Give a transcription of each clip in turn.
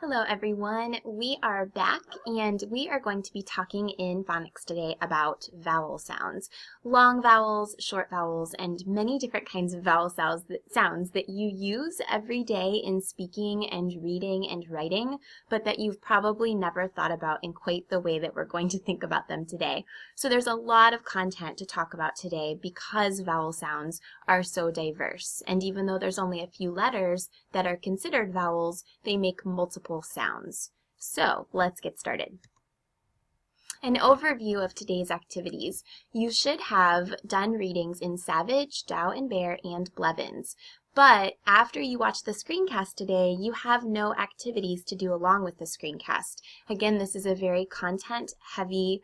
Hello everyone, we are back and we are going to be talking in phonics today about vowel sounds. Long vowels, short vowels, and many different kinds of vowel sounds that you use every day in speaking and reading and writing, but that you've probably never thought about in quite the way that we're going to think about them today. So there's a lot of content to talk about today because vowel sounds are so diverse, and even though there's only a few letters that are considered vowels, they make multiple sounds. So let's get started. An overview of today's activities. You should have done readings in Savage, Dow and Bear, and Blevins. But after you watch the screencast today, you have no activities to do along with the screencast. Again, this is a very content-heavy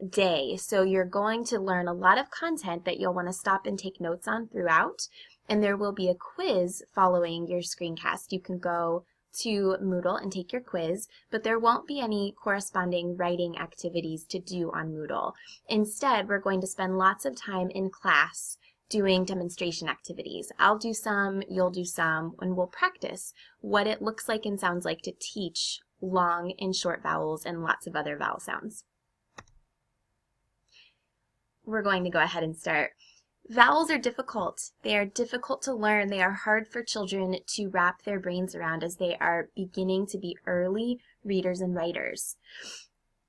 day, so you're going to learn a lot of content that you'll want to stop and take notes on throughout, and there will be a quiz following your screencast. You can go to Moodle and take your quiz, but there won't be any corresponding writing activities to do on Moodle. Instead, we're going to spend lots of time in class doing demonstration activities. I'll do some, you'll do some, and we'll practice what it looks like and sounds like to teach long and short vowels and lots of other vowel sounds. We're going to go ahead and start. Vowels are difficult. They are difficult to learn. They are hard for children to wrap their brains around as they are beginning to be early readers and writers.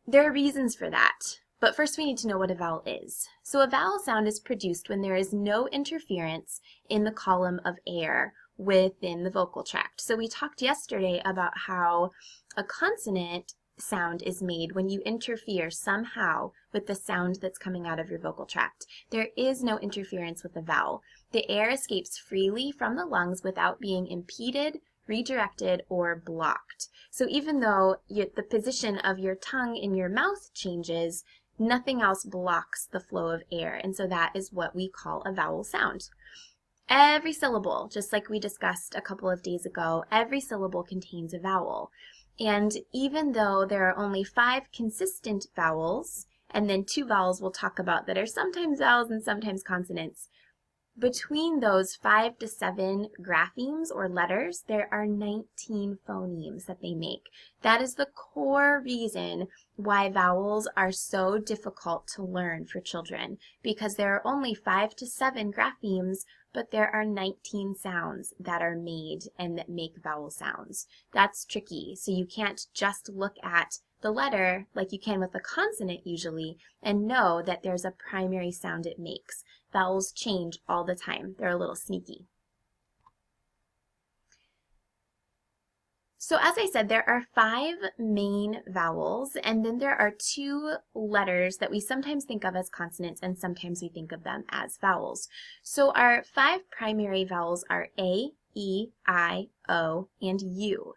There are reasons for that, but first we need to know what a vowel is. So a vowel sound is produced when there is no interference in the column of air within the vocal tract. So we talked yesterday about how a consonant sound is made when you interfere somehow with the sound that's coming out of your vocal tract. There is no interference with the vowel. The air escapes freely from the lungs without being impeded, redirected, or blocked. So even though the position of your tongue in your mouth changes, nothing else blocks the flow of air, and so that is what we call a vowel sound. Every syllable, just like we discussed a couple of days ago, every syllable contains a vowel. And even though there are only 5 consistent vowels, and then 2 vowels we'll talk about that are sometimes vowels and sometimes consonants, between those 5 to 7 graphemes or letters, there are 19 phonemes that they make. That is the core reason why vowels are so difficult to learn for children, because there are only 5 to 7 graphemes, but there are 19 sounds that are made and that make vowel sounds. That's tricky, so you can't just look at the letter like you can with a consonant usually and know that there's a primary sound it makes. Vowels change all the time. They're a little sneaky. So as I said, there are 5 main vowels, and then there are 2 letters that we sometimes think of as consonants and sometimes we think of them as vowels. So our 5 primary vowels are A, E, I, O, and U.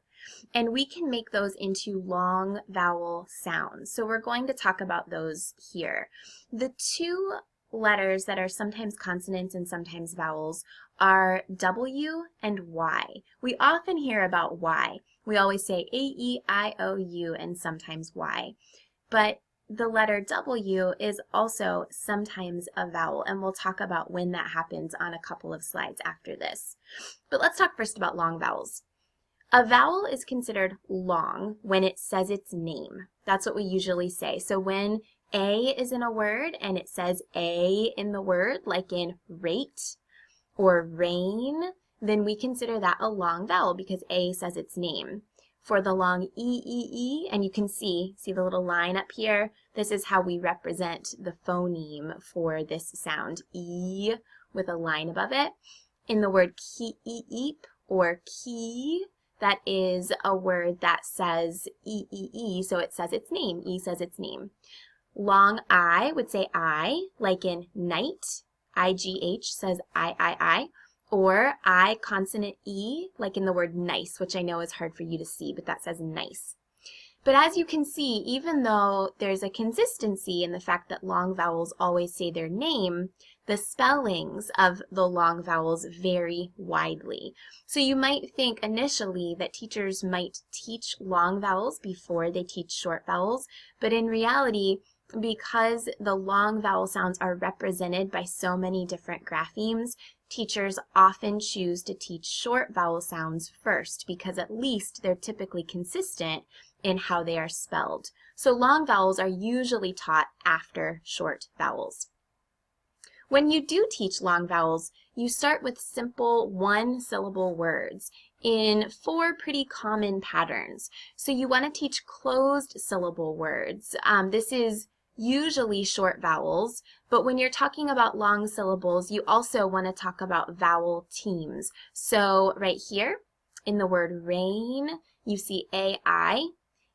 And we can make those into long vowel sounds. So we're going to talk about those here. The 2 letters that are sometimes consonants and sometimes vowels are W and Y. We often hear about Y. We always say A, E, I, O, U, and sometimes Y. But the letter W is also sometimes a vowel, and we'll talk about when that happens on a couple of slides after this. But let's talk first about long vowels. A vowel is considered long when it says its name. That's what we usually say. So when A is in a word and it says A in the word, like in rate or rain, then we consider that a long vowel because A says its name. For the long E, E, E, and you can see the little line up here, this is how we represent the phoneme for this sound, E with a line above it. In the word keep or key, that is a word that says E, so it says its name. E says its name. Long I would say I, like in night. IGH says I. Or I consonant E, like in the word nice, which I know is hard for you to see, but that says nice. But as you can see, even though there's a consistency in the fact that long vowels always say their name, the spellings of the long vowels vary widely. So you might think initially that teachers might teach long vowels before they teach short vowels, but in reality, because the long vowel sounds are represented by so many different graphemes, teachers often choose to teach short vowel sounds first because at least they're typically consistent in how they are spelled. So long vowels are usually taught after short vowels. When you do teach long vowels, you start with simple one-syllable words in 4 pretty common patterns. So you want to teach closed syllable words. This is usually short vowels, but when you're talking about long syllables, you also want to talk about vowel teams. So right here in the word rain, you see A-I,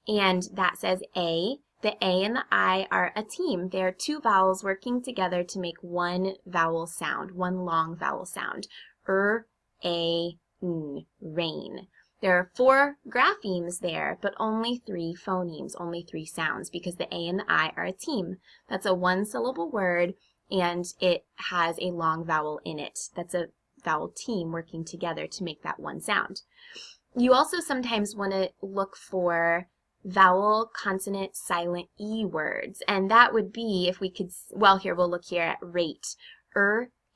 and that says A. The A and the I are a team. They are 2 vowels working together to make one vowel sound, one long vowel sound. A, N, rain. There are 4 graphemes there, but only 3 phonemes, only 3 sounds, because the A and the I are a team. That's a one-syllable word, and it has a long vowel in it. That's a vowel team working together to make that one sound. You also sometimes want to look for vowel, consonant, silent E words, and that would be, if we could, well, here, we'll look here at rate.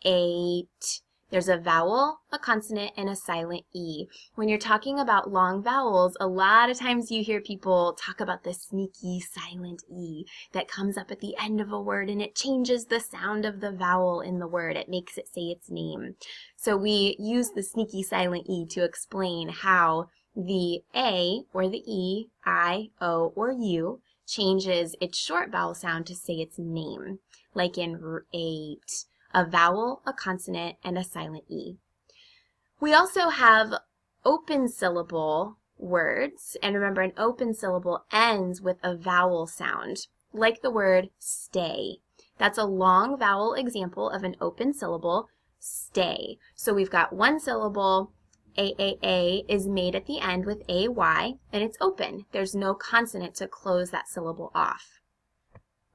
Ate. There's a vowel, a consonant, and a silent E. When you're talking about long vowels, a lot of times you hear people talk about the sneaky silent E that comes up at the end of a word, and it changes the sound of the vowel in the word. It makes it say its name. So we use the sneaky silent E to explain how the A or the E, I, O, or U changes its short vowel sound to say its name, like in rate, a vowel, a consonant, and a silent E. We also have open syllable words, and remember, an open syllable ends with a vowel sound, like the word stay. That's a long vowel example of an open syllable, stay. So we've got one syllable, A is made at the end with AY, and it's open. There's no consonant to close that syllable off.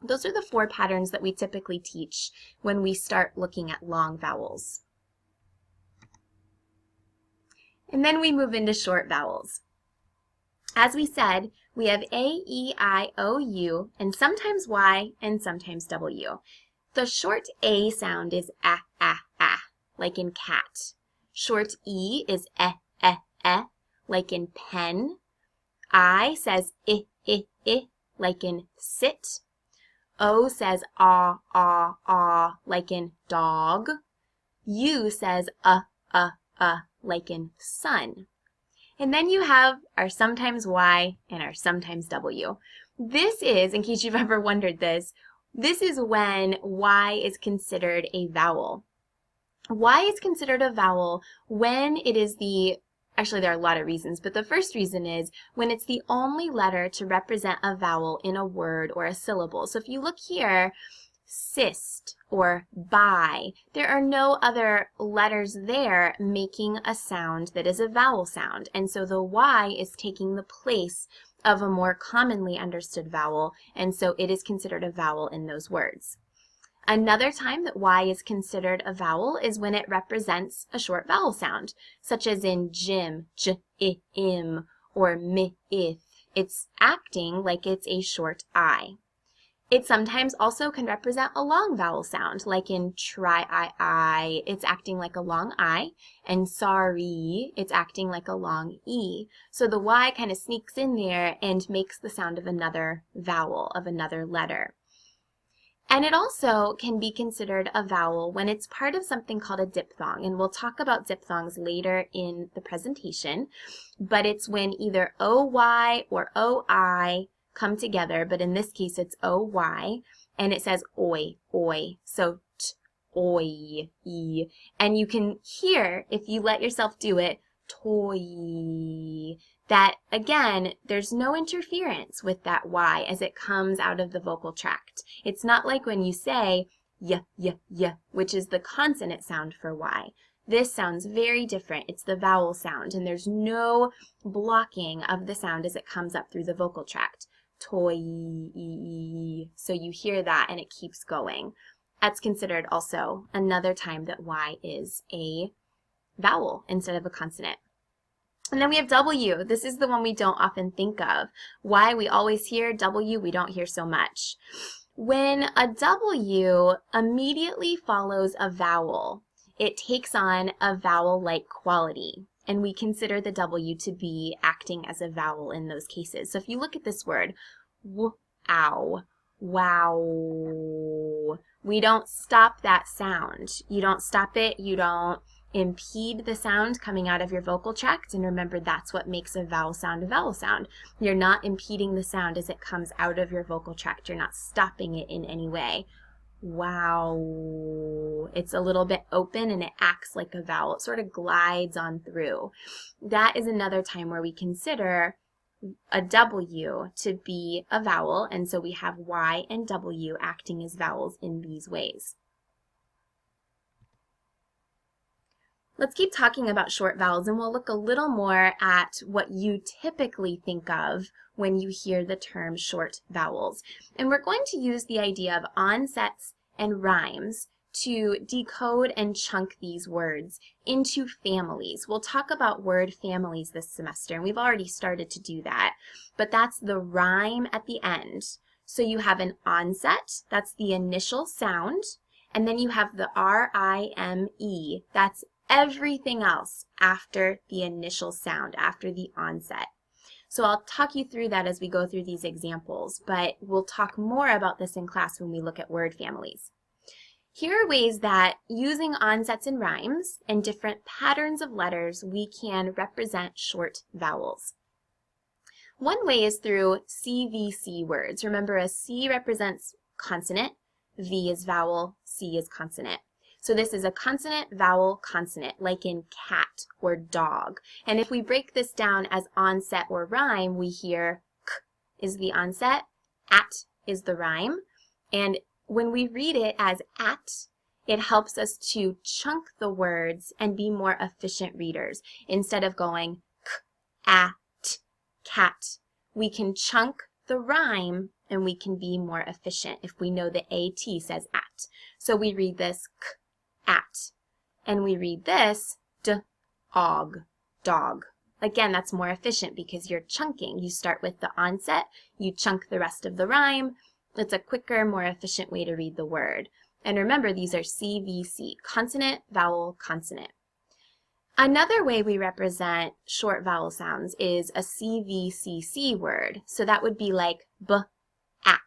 Those are the 4 patterns that we typically teach when we start looking at long vowels. And then we move into short vowels. As we said, we have A, E, I, O, U, and sometimes Y, and sometimes W. The short A sound is ah, like in cat. Short E is like in pen. I says I, like in sit. O says ah, like in dog. U says like in sun. And then you have our sometimes Y and our sometimes W. This is, in case you've ever wondered this is when Y is considered a vowel. Y is considered a vowel when it is actually there are a lot of reasons, but the first reason is when it's the only letter to represent a vowel in a word or a syllable. So if you look here, cyst or by, there are no other letters there making a sound that is a vowel sound. And so the Y is taking the place of a more commonly understood vowel, and so it is considered a vowel in those words. Another time that Y is considered a vowel is when it represents a short vowel sound, such as in gym, j, I, im, or mi, ith. It's acting like it's a short I. It sometimes also can represent a long vowel sound, like in try, I, it's acting like a long I, and sorry, it's acting like a long E. So the Y kind of sneaks in there and makes the sound of another vowel, of another letter. And it also can be considered a vowel when it's part of something called a diphthong, and we'll talk about diphthongs later in the presentation, but it's when either OY or OI come together, but in this case it's OY, and it says oi, oi, so t, oi, e, and you can hear, if you let yourself do it, toy, that again, there's no interference with that Y as it comes out of the vocal tract. It's not like when you say y, which is the consonant sound for Y. This sounds very different. It's the vowel sound, and there's no blocking of the sound as it comes up through the vocal tract. Toy, so you hear that and it keeps going. That's considered also another time that Y is a vowel instead of a consonant. And then we have W. This is the one we don't often think of. Y we always hear, W we don't hear so much. When a W immediately follows a vowel, it takes on a vowel-like quality, and we consider the W to be acting as a vowel in those cases. So if you look at this word, ow, wow, we don't stop that sound. You don't stop it, you don't impede the sound coming out of your vocal tract, and remember, that's what makes a vowel sound a vowel sound. You're not impeding the sound as it comes out of your vocal tract. You're not stopping it in any way. Wow. It's a little bit open and it acts like a vowel. It sort of glides on through. That is another time where we consider a W to be a vowel, and so we have Y and W acting as vowels in these ways. Let's keep talking about short vowels, and we'll look a little more at what you typically think of when you hear the term short vowels. And we're going to use the idea of onsets and rhymes to decode and chunk these words into families. We'll talk about word families this semester, and we've already started to do that, but that's the rhyme at the end. So you have an onset, that's the initial sound, and then you have the R-I-M-E, that's everything else after the initial sound, after the onset. So I'll talk you through that as we go through these examples, but we'll talk more about this in class when we look at word families. Here are ways that using onsets and rhymes and different patterns of letters we can represent short vowels. One way is through CVC words. Remember, a C represents consonant, V is vowel, C is consonant. So this is a consonant, vowel, consonant, like in cat or dog. And if we break this down as onset or rhyme, we hear k is the onset, at is the rhyme. And when we read it as at, it helps us to chunk the words and be more efficient readers. Instead of going k, at, cat, we can chunk the rhyme and we can be more efficient if we know the AT says at. So we read this k, at, and we read this og, dog. Again, that's more efficient because you're chunking. You start with the onset, you chunk the rest of the rhyme. It's a quicker, more efficient way to read the word. And remember, these are CVC, consonant, vowel, consonant. Another way we represent short vowel sounds is a CVCC word. So that would be like b-ack,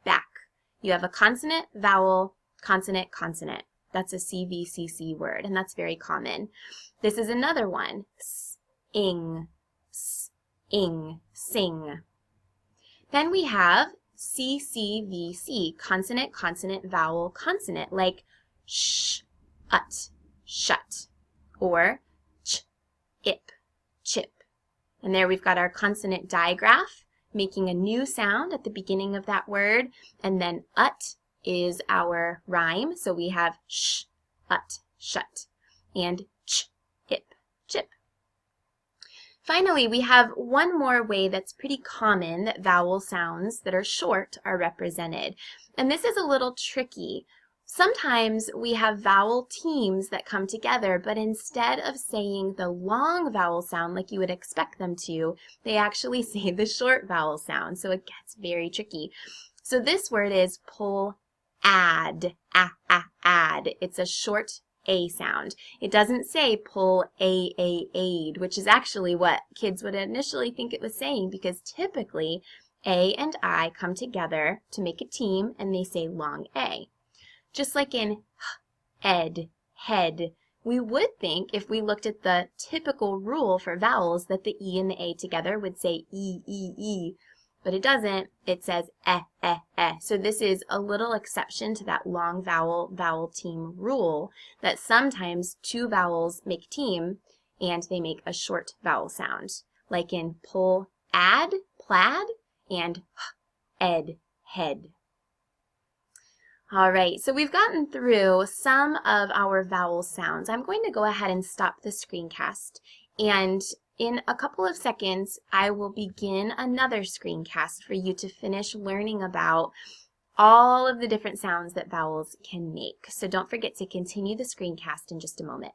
back. You have a consonant, vowel, consonant, consonant. That's a CVCC word, and that's very common. This is another one, s-ing, sing. Then we have CCVC, consonant, consonant, vowel, consonant, like sh-ut, shut, or ch-ip, chip. And there we've got our consonant digraph, making a new sound at the beginning of that word, and then ut is our rhyme, so we have sh-ut, shut, and ch-ip, chip. Finally, we have one more way that's pretty common that vowel sounds that are short are represented, and this is a little tricky. Sometimes we have vowel teams that come together, but instead of saying the long vowel sound like you would expect them to, they actually say the short vowel sound, so it gets very tricky. So this word is pull, add, add. It's a short A sound. It doesn't say pull aid, which is actually what kids would initially think it was saying, because typically A and I come together to make a team and they say long A. Just like in ed, head, we would think if we looked at the typical rule for vowels that the E and the A together would say E, but it doesn't. It says eh. So this is a little exception to that long vowel team rule that sometimes two vowels make team and they make a short vowel sound, like in pull, add, plaid, and ed, head. All right, so we've gotten through some of our vowel sounds. I'm going to go ahead and stop the screencast, and in a couple of seconds, I will begin another screencast for you to finish learning about all of the different sounds that vowels can make. So don't forget to continue the screencast in just a moment.